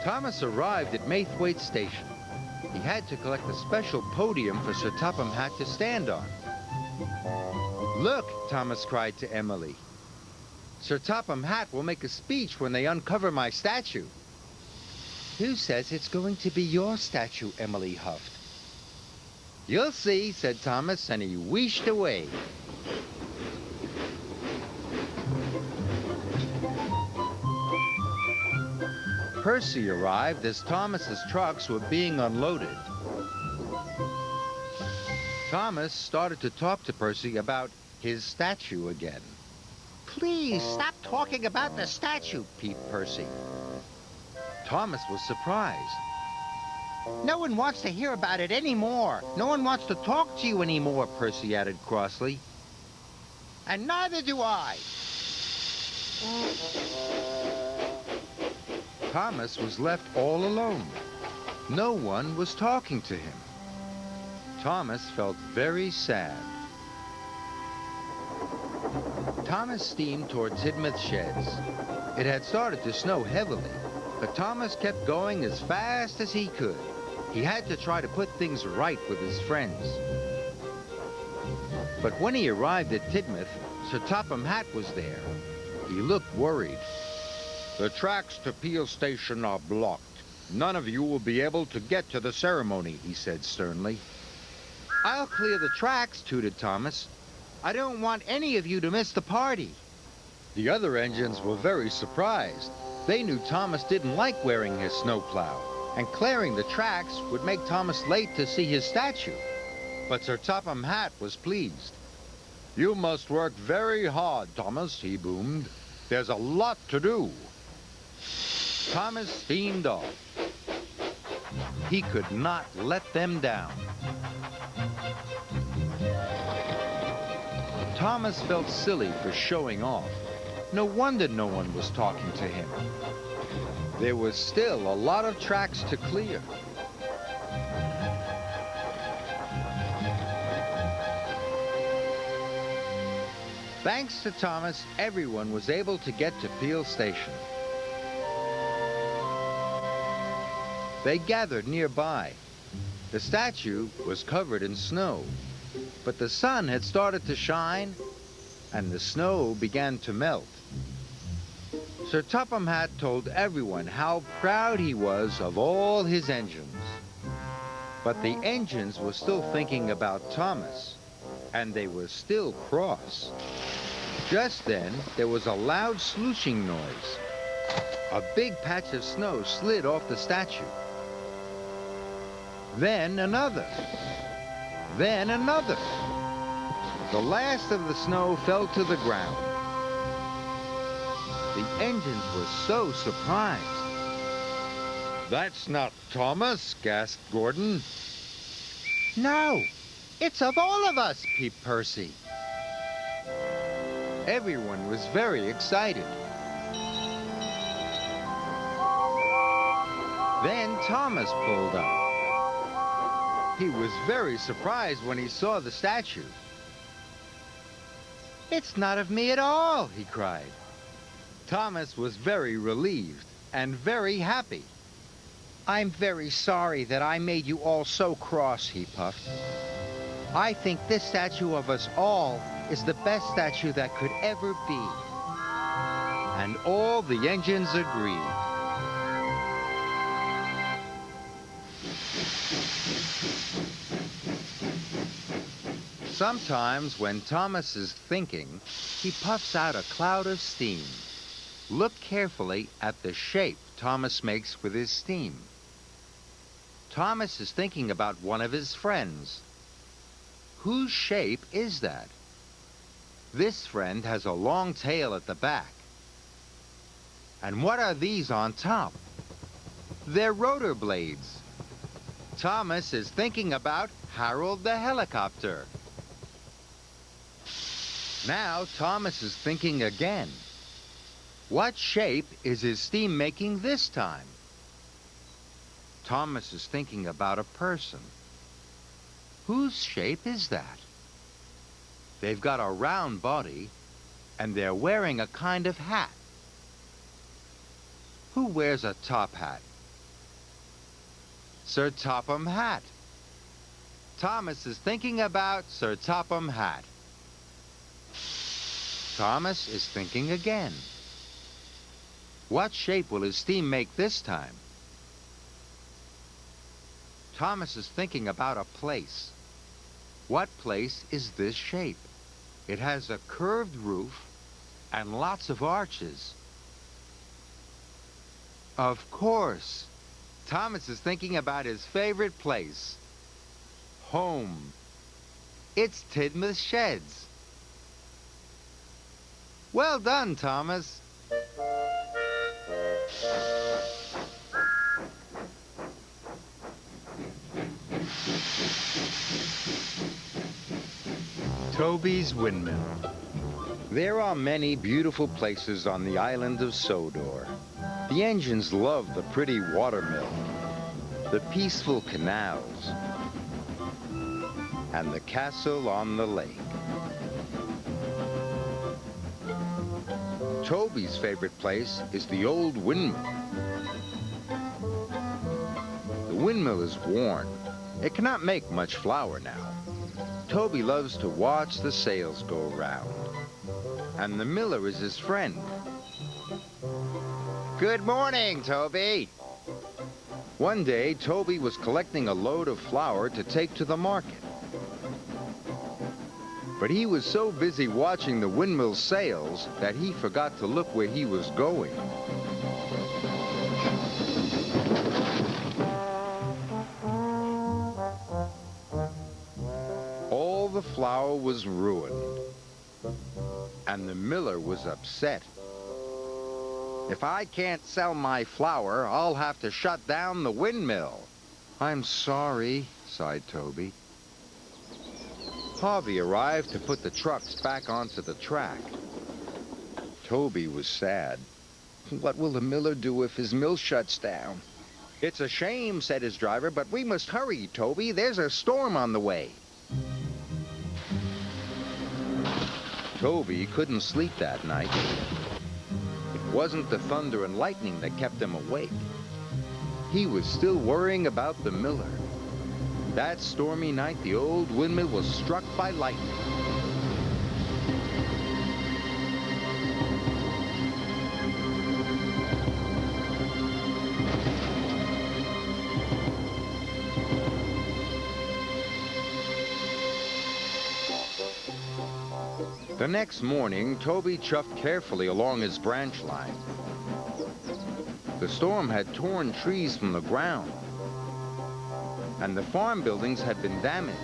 Thomas arrived at Maithwaite Station. He had to collect a special podium for Sir Topham Hatt to stand on. "Look," Thomas cried to Emily. "Sir Topham Hatt will make a speech when they uncover my statue." "Who says it's going to be your statue?" Emily huffed. "You'll see," said Thomas, and he wheeshed away. Percy arrived as Thomas's trucks were being unloaded. Thomas started to talk to Percy about his statue again. "Please stop talking about the statue," peeped Percy. Thomas was surprised. "No one wants to hear about it anymore. No one wants to talk to you anymore," Percy added crossly. "And neither do I." Thomas was left all alone. No one was talking to him. Thomas felt very sad. Thomas steamed toward Tidmouth Sheds. It had started to snow heavily, but Thomas kept going as fast as he could. He had to try to put things right with his friends. But when he arrived at Tidmouth, Sir Topham Hatt was there. He looked worried. "The tracks to Peel Station are blocked. None of you will be able to get to the ceremony," he said sternly. "I'll clear the tracks," tooted Thomas. "I don't want any of you to miss the party." The other engines were very surprised. They knew Thomas didn't like wearing his snowplow, and clearing the tracks would make Thomas late to see his statue. But Sir Topham Hatt was pleased. "You must work very hard, Thomas," he boomed. "There's a lot to do." Thomas steamed off. He could not let them down. Thomas felt silly for showing off. No wonder no one was talking to him. There was still a lot of tracks to clear. Thanks to Thomas, everyone was able to get to Peel Station. They gathered nearby. The statue was covered in snow, but the sun had started to shine, and the snow began to melt. Sir Topham Hatt told everyone how proud he was of all his engines. But the engines were still thinking about Thomas, and they were still cross. Just then, there was a loud slooshing noise. A big patch of snow slid off the statue. Then another. Then another. The last of the snow fell to the ground. The engines were so surprised. "That's not Thomas," gasped Gordon. "No, it's of all of us," peeped Percy. Everyone was very excited. Then Thomas pulled up. He was very surprised when he saw the statue. "It's not of me at all," he cried. Thomas was very relieved and very happy. "I'm very sorry that I made you all so cross," he puffed. "I think this statue of us all is the best statue that could ever be." And all the engines agreed. Sometimes when Thomas is thinking, he puffs out a cloud of steam. Look carefully at the shape Thomas makes with his steam. Thomas is thinking about one of his friends. Whose shape is that? This friend has a long tail at the back. And what are these on top? They're rotor blades. Thomas is thinking about Harold the helicopter. Now Thomas is thinking again. What shape is his steam making this time? Thomas is thinking about a person. Whose shape is that? They've got a round body, and they're wearing a kind of hat. Who wears a top hat? Sir Topham Hatt. Thomas is thinking about Sir Topham Hatt. Thomas is thinking again. What shape will his steam make this time? Thomas is thinking about a place. What place is this shape? It has a curved roof and lots of arches. Of course. Thomas is thinking about his favorite place. Home. It's Tidmouth Sheds. Well done, Thomas. Toby's Windmill. There are many beautiful places on the island of Sodor. The engines love the pretty watermill, the peaceful canals, and the castle on the lake. Toby's favorite place is the old windmill. The windmill is worn. It cannot make much flour now. Toby loves to watch the sails go round, and the miller is his friend. Good morning, Toby. One day, Toby was collecting a load of flour to take to the market. But he was so busy watching the windmill sails that he forgot to look where he was going. All the flour was ruined, and the miller was upset. If I can't sell my flour, I'll have to shut down the windmill. I'm sorry, sighed Toby. Harvey arrived to put the trucks back onto the track. Toby was sad. What will the miller do if his mill shuts down? It's a shame, said his driver, but we must hurry, Toby. There's a storm on the way. Toby couldn't sleep that night. It wasn't the thunder and lightning that kept him awake. He was still worrying about the miller. That stormy night, the old windmill was struck by lightning. The next morning, Toby chuffed carefully along his branch line. The storm had torn trees from the ground, and the farm buildings had been damaged.